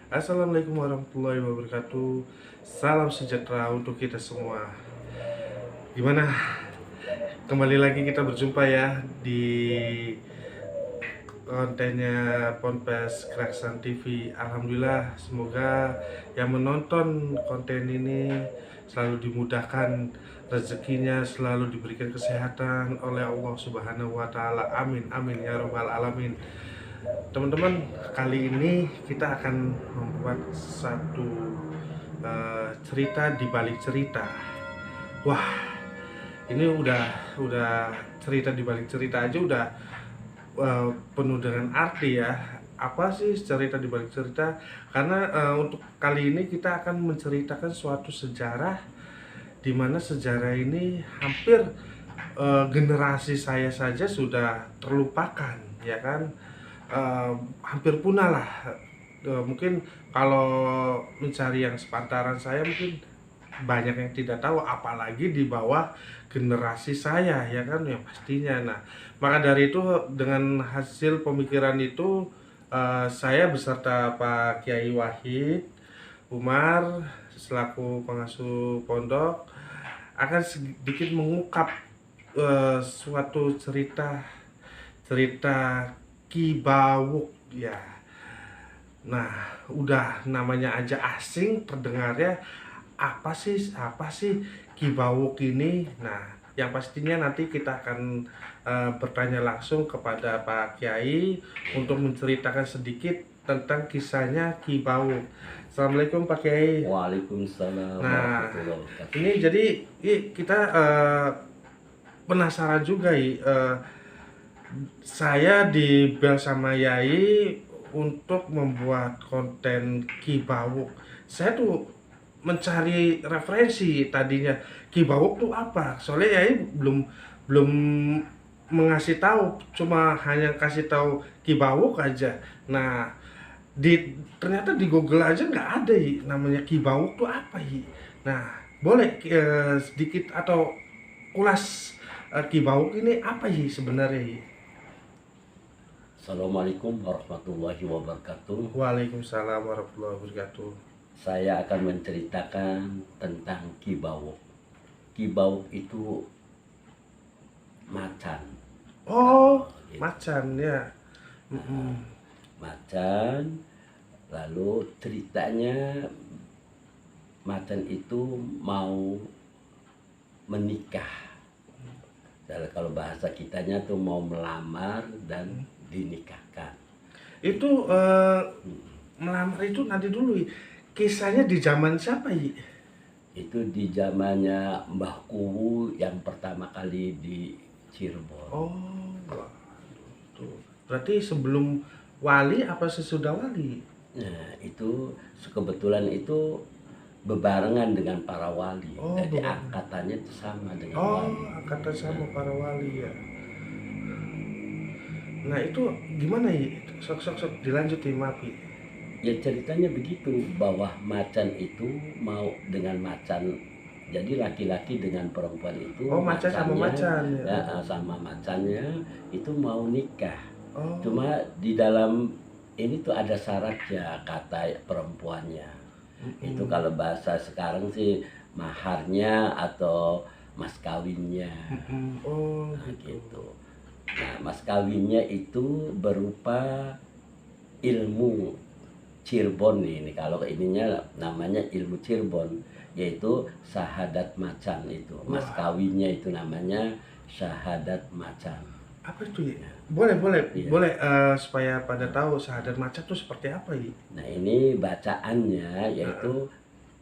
Assalamualaikum warahmatullahi wabarakatuh. Salam sejahtera untuk kita semua. Gimana? Kembali lagi kita berjumpa ya di kontennya Ponpes Keraksan TV. Alhamdulillah, semoga yang menonton konten ini selalu dimudahkan rezekinya, selalu diberikan kesehatan oleh Allah Subhanahu wa taala. Amin amin ya rabbal alamin. Teman-teman, kali ini kita akan membuat satu cerita di balik cerita. Wah, ini udah cerita di balik cerita aja udah penuh dengan arti ya. Apa sih cerita di balik cerita? Karena untuk kali ini kita akan menceritakan suatu sejarah di mana sejarah ini hampir generasi saya saja sudah terlupakan, ya kan? Hampir punah lah. Mungkin kalau mencari yang sepantaran saya mungkin banyak yang tidak tahu, apalagi di bawah generasi saya, ya kan, ya pastinya. Nah, maka dari itu dengan hasil pemikiran itu saya beserta Pak Kiai Wahid Umar selaku pengasuh pondok akan sedikit mengungkap suatu cerita Ki Bawuk ya. Nah, udah namanya aja asing terdengarnya, apa sih Ki Bawuk ini. Nah, yang pastinya nanti kita akan bertanya langsung kepada Pak Kiai untuk menceritakan sedikit tentang kisahnya Ki Bawuk. Assalamualaikum Pak Kiai. Waalaikumsalam Nah, warahmatullahi wabarakatuh. ini jadi kita penasaran juga saya di bel sama Yai untuk membuat konten Ki Bawuk. Saya tuh mencari referensi tadinya, Ki Bawuk tuh apa? Soalnya Yai belum belum mengasih tahu, cuma hanya kasih tahu Ki Bawuk aja. Nah, ternyata di Google aja nggak ada namanya Ki Bawuk tuh apa Nah, boleh sedikit atau ulas Ki Bawuk ini apa sebenarnya Assalamualaikum warahmatullahi wabarakatuh. Waalaikumsalam warahmatullahi wabarakatuh. Saya akan menceritakan tentang Ki Bawuk. Ki Bawuk itu macan. Oh, Gitu. macan ya. Macan. Lalu ceritanya macan itu mau menikah. Kalau bahasa kitanya tuh mau melamar dan dinikahkan. Itu melamar itu nanti dulu kisahnya di zaman siapa Itu di zamannya Mbah Kuwu yang pertama kali di Cirebon. Oh, tuh. Berarti sebelum wali apa sesudah wali? Nah, itu kebetulan itu bebarengan dengan para wali. Oh, Jadi bebarengan. angkatannya itu sama dengan Oh, wali. angkatan sama para wali ya. Nah, itu gimana Sok dilanjut maaf Ya ceritanya begitu, bahwa macan itu mau dengan macan. Jadi laki-laki dengan perempuan itu, Oh, macan sama macan ya. sama macannya itu mau nikah. Oh. Cuma di dalam ini tuh ada syaratnya, kata perempuannya. Itu kalau bahasa sekarang sih maharnya atau mas kawinnya. Oh, Nah, gitu. Nah, mas kawinnya itu berupa ilmu Cirebon ini. Kalau ininya namanya ilmu Cirebon, yaitu syahadat macan itu. Mas kawinnya itu namanya syahadat macan. Apa itu Boleh Iya. boleh supaya pada tahu syahadat macan itu seperti apa Nah, ini bacaannya yaitu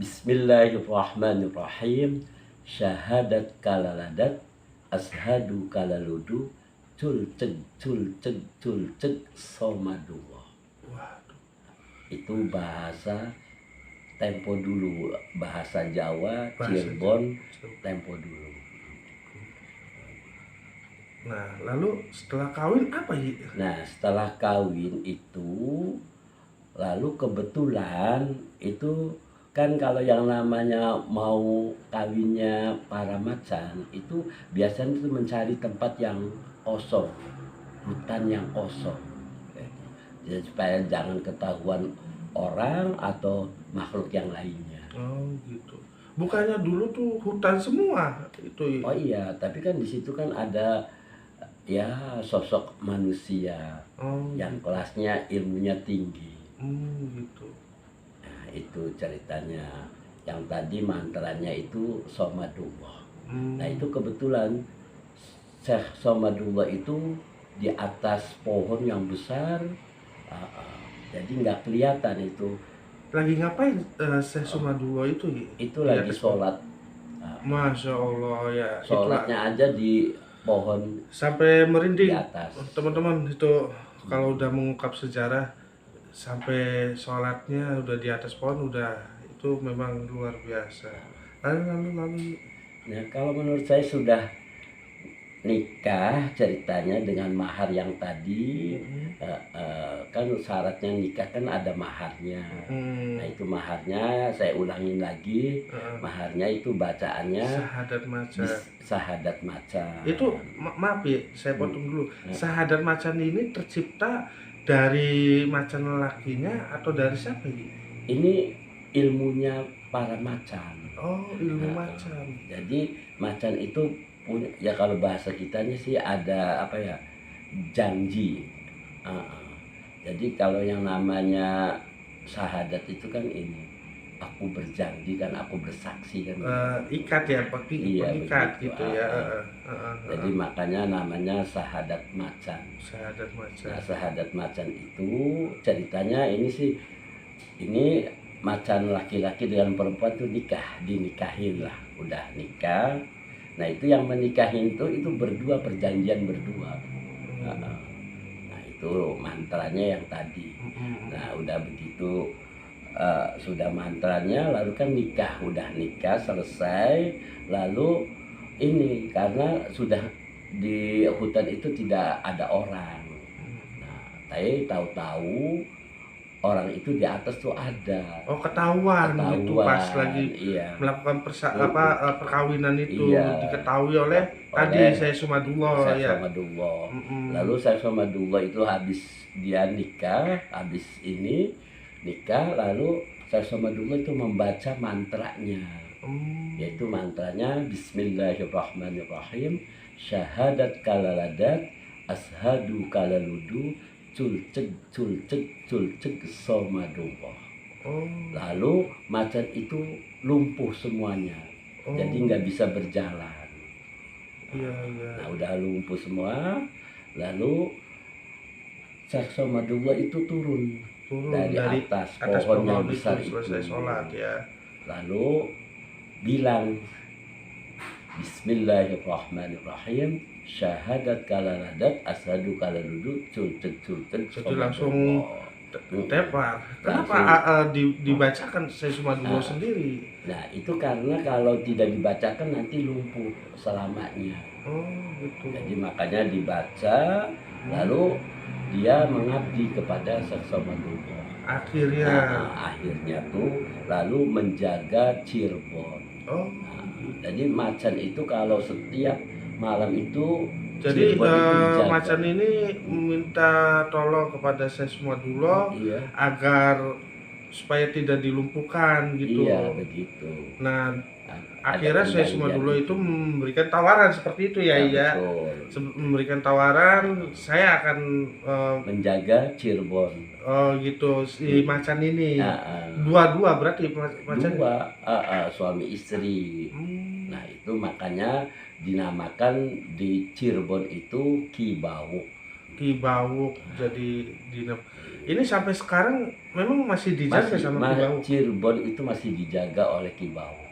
Bismillahirrahmanirrahim. Syahadat kalaladat ashadu kalaludu cul ceg somadullah. Waduh. Itu bahasa tempo dulu, bahasa Jawa Cirebon tempo dulu. Nah, lalu setelah kawin apa Nah, setelah kawin itu, lalu kebetulan itu kan kalau yang namanya mau kawinnya para macan itu biasanya itu mencari tempat yang kosong, hutan yang kosong. Jadi supaya jangan ketahuan orang atau makhluk yang lainnya. Oh gitu. Bukannya dulu tuh hutan semua itu. Oh iya, tapi kan di situ kan ada ya sosok manusia Oh yang gitu. kelasnya ilmunya tinggi. Gitu. Nah, itu ceritanya. Yang tadi mantranya itu Somadullah. Nah, itu kebetulan Syekh Somadullah itu di atas pohon yang besar. ah, ah. Jadi nggak kelihatan itu. Lagi ngapain Syekh Sumadullah itu Itu di lagi atas sholat. Ah, Masya Allah ya, itulah sholatnya aja di pohon sampai di merinding atas. teman-teman itu kalau udah mengungkap sejarah sampai sholatnya udah di atas pohon udah itu memang luar biasa. Lalu Nah, kalau menurut saya sudah nikah ceritanya dengan mahar yang tadi, kan syaratnya nikah kan ada maharnya. Nah, itu maharnya saya ulangin lagi, maharnya itu bacaannya syahadat macan. syahadat macan. Itu maaf ya, saya potong dulu. Syahadat macan ini tercipta dari macan lelakinya atau dari siapa ini? Ini ilmunya para macan. Oh, ilmu macan. Jadi macan itu punya, ya kalau bahasa kitanya sih ada apa ya, janji. Jadi kalau yang namanya syahadat itu kan ini, aku berjanji kan, aku bersaksi kan. Ikat ya, pengikat begitu. gitu ya. Jadi makanya namanya syahadat macan. Syahadat macan. Nah, syahadat macan itu ceritanya ini sih, ini macan laki-laki dengan perempuan tuh dinikahin lah, udah nikah. Nah, itu yang menikahin itu berdua, perjanjian berdua. Nah, itu mantranya yang tadi. Nah, udah begitu, sudah mantranya, lalu kan nikah, udah nikah selesai. Lalu ini karena sudah di hutan itu tidak ada orang. Nah, tapi tahu-tahu orang itu di atas tuh ada. Oh, ketahuan gitu pas lagi iya, melakukan perkawinan itu Iya. diketahui oleh tadi saya Sumadullah ya. Somadullah. Lalu saya Somadullah itu habis dia nikah, habis ini nikah, lalu saya Somadullah itu membaca mantranya. Yaitu mantranya Bismillahirrahmanirrahim, syahadat kalaladat, ashadu kalaludu, culcek Somadullah. Lalu macan itu lumpuh semuanya, jadi nggak bisa berjalan. Nah, udah lumpuh semua, lalu Syekh Somadullah itu turun dari atas pohon yang besar itu. Selesai sholat ya. Lalu bilang Bismillahirrahmanirrahim, syahadat kalaladat, asadu kalaludu, culcek Jadi langsung tepar. Kenapa dibacakan saya Sumadullah sendiri? Nah, itu karena kalau tidak dibacakan nanti lumpuh selamanya. Gitu. Jadi makanya dibaca, lalu dia mengabdi kepada Syekh Somadullah. Akhirnya tuh lalu menjaga Cirebon. Jadi macan itu kalau setiap malam itu, jadi macan ini meminta tolong kepada Syekh Sumadullah agar supaya tidak dilumpuhkan gitu. Iya, begitu. Nah, akhirnya Syekh Sumadullah itu memberikan tawaran seperti itu ya, iya. Memberikan tawaran, saya akan menjaga Cirebon. Gitu si macan ini. Dua berarti macan. Dua, suami istri. Nah, itu makanya dinamakan di Cirebon itu Ki Bawuk. Ki Bawuk. Jadi ini sampai sekarang memang masih dijaga sama Ki Bawuk. Cirebon itu masih dijaga oleh Ki Bawuk.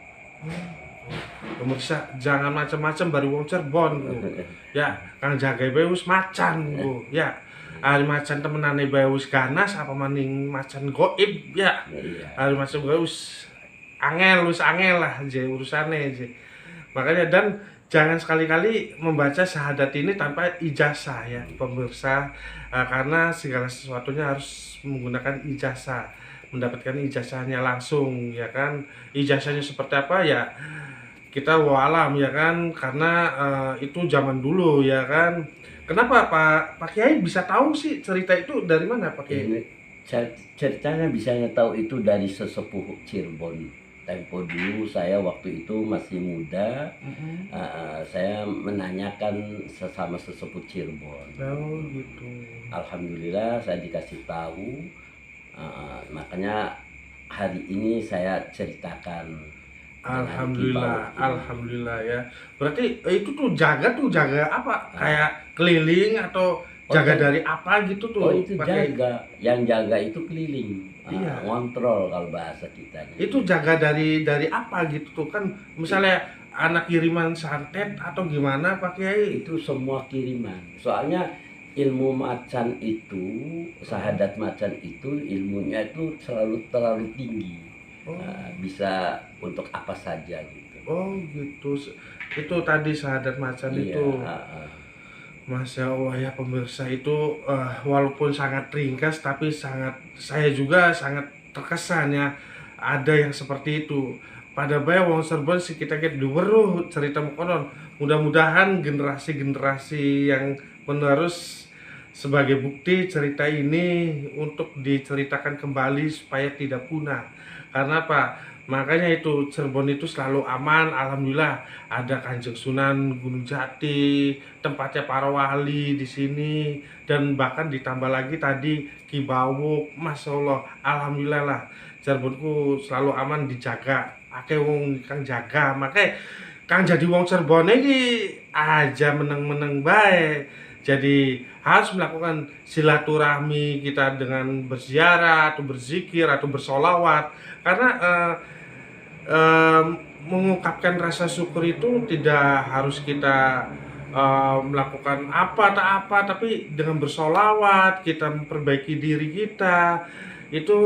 Pemirsa, jangan macam-macam baru wong Cirebon ya, kang jaga beus macan bu ya. Hari macan temenane beus ganas apa maning macan goib ya. Hari macan beus angel lah aja urusannya aja. Makanya dan jangan sekali-kali membaca syahadat ini tanpa ijazah ya pemirsa, karena segala sesuatunya harus menggunakan ijazah, mendapatkan ijazahnya langsung ya kan. Ijazahnya seperti apa ya kita walam ya kan, karena itu zaman dulu ya kan. Kenapa Pak Kiai bisa tahu sih cerita itu dari mana Pak Kiai? Ceritanya bisa tahu itu dari sesepuh Cirebon. Tempo dulu saya waktu itu masih muda, saya menanyakan sesama sesepuh Cirebon. Oh gitu. Alhamdulillah saya dikasih tahu, makanya hari ini saya ceritakan dengan Alhamdulillah, Ki Bau ini. alhamdulillah ya. Berarti itu tuh jaga apa? Kayak keliling atau Oh, jaga dari apa gitu oh tuh itu pakai? jaga, yang jaga itu keliling, Iya. ngontrol kalau bahasa kitanya. Itu jaga dari apa gitu tuh kan? Misalnya anak kiriman santet atau gimana Pak Kiai? Itu semua kiriman. Soalnya ilmu macan itu, sahadat macan itu ilmunya itu selalu terlalu tinggi. Oh, Bisa untuk apa saja gitu. oh gitu. Itu tadi sahadat macan Iya, itu. Masya Allah ya pemirsa itu walaupun sangat ringkas tapi saya juga sangat terkesan ya ada yang seperti itu pada bae wong Serban si kita weruh cerita konon mudah-mudahan generasi-generasi yang menerus sebagai bukti cerita ini untuk diceritakan kembali supaya tidak punah karena apa makanya itu Cirebon itu selalu aman alhamdulillah ada Kanjeng Sunan Gunung Jati, tempatnya para wali di sini dan bahkan ditambah lagi tadi Ki Bawuk, Masya Allah, alhamdulillah lah Cirebonku selalu aman dijaga. Ake wong kang jaga, makanya kang jadi wong Cirebon ini aja meneng-meneng baik. Jadi harus melakukan silaturahmi kita dengan berziarah atau berzikir atau bersolawat karena em, mengungkapkan rasa syukur itu tidak harus kita melakukan apa tak apa tapi dengan bersolawat kita memperbaiki diri kita itu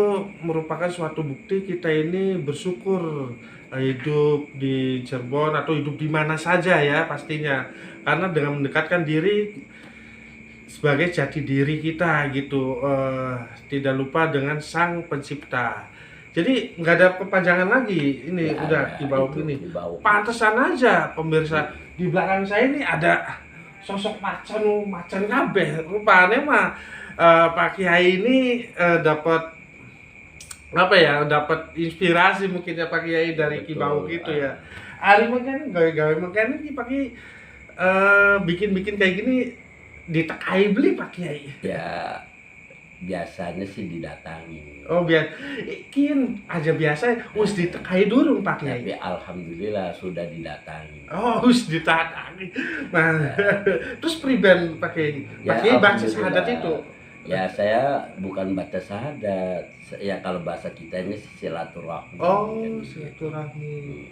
merupakan suatu bukti kita ini bersyukur hidup di Cirebon atau hidup di mana saja ya pastinya karena dengan mendekatkan diri sebagai jati diri kita gitu tidak lupa dengan sang pencipta jadi nggak ada kepanjangan lagi ini Ya udah ada di bawah itu ini Ki Bau. pantesan aja pemirsa di belakang saya ini ada sosok macan kabeh rupanya mah Pak Kiai ini dapat apa ya dapat inspirasi mungkin ya Pak Kiai dari Ki Bau Betul. gitu ya hari mungkin gawe-gawe mungkin ini Pak Kiai bikin-bikin kayak gini ditekai beli Pak Kiai. Ya biasanya sih didatangi. Oh biar ikin aja biasa wis ditekai dulu Pak Kiai. Tapi alhamdulillah sudah didatangi. Oh wis ditekai. Nah, terus priben Pak Kiai. Pak Ya, Kiai baca alhamdulillah. syahadat itu. Ya saya bukan baca syahadat. Ya kalau bahasa kitanya sih silaturahmi. Oh kan gitu. silaturahmi.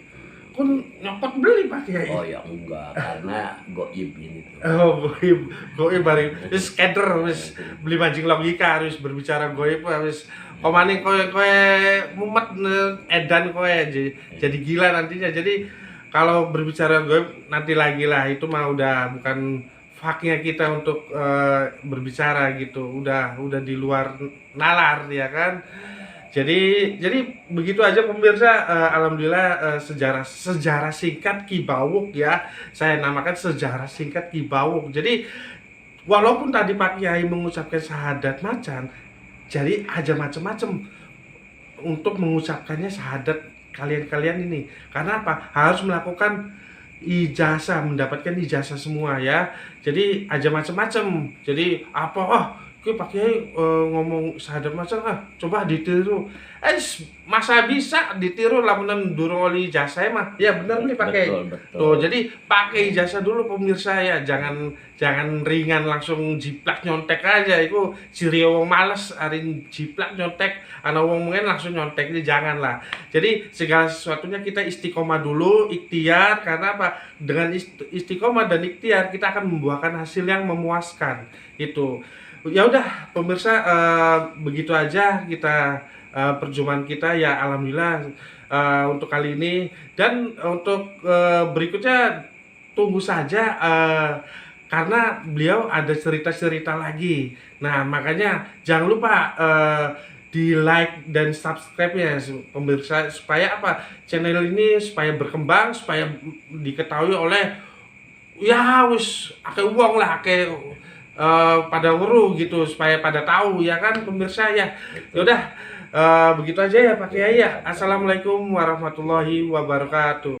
Kun nyopot beli Pak Kiai. Oh ya enggak, karena goib ini tuh. Oh, goib bari wis keder wis beli mancing logika harus berbicara goib wis komane kowe mumet edan kowe jadi gila nantinya. Jadi kalau berbicara goib nanti lagi lah itu mah udah bukan haknya kita untuk berbicara gitu. Udah di luar nalar ya kan. Jadi begitu aja pemirsa alhamdulillah sejarah singkat Ki Bawuk ya. Saya namakan sejarah singkat Ki Bawuk. Jadi walaupun tadi Pak Kiai mengucapkan syahadat macan, jadi aja macam-macam untuk mengucapkannya syahadat kalian-kalian ini. Karena apa? Harus melakukan ijazah, mendapatkan ijazah semua ya. Jadi aja macam-macam. Jadi apa Pak Kiai ngomong syahadat macan coba ditiru masa bisa ditiru lamunan durung oli ijazah mah ya bener nih pakai Betul. tuh jadi pakai ijazah dulu pemirsa ya jangan ringan langsung jiplak nyontek aja itu ciri wong males arin jiplak nyontek ana wong mungen langsung nyontek ini janganlah jadi segala sesuatunya kita istiqomah dulu ikhtiar karena apa dengan istiqomah dan ikhtiar kita akan membuahkan hasil yang memuaskan itu ya udah pemirsa begitu aja kita perjumpaan kita ya alhamdulillah untuk kali ini dan untuk berikutnya tunggu saja karena beliau ada cerita-cerita lagi nah makanya jangan lupa di like dan subscribe ya pemirsa supaya apa channel ini supaya berkembang supaya diketahui oleh ya wis akeh uang lah akeh pada wuru gitu, supaya pada tahu ya kan pemirsa ya. Yaudah, begitu aja ya Pak Kiai ya. Assalamualaikum warahmatullahi wabarakatuh.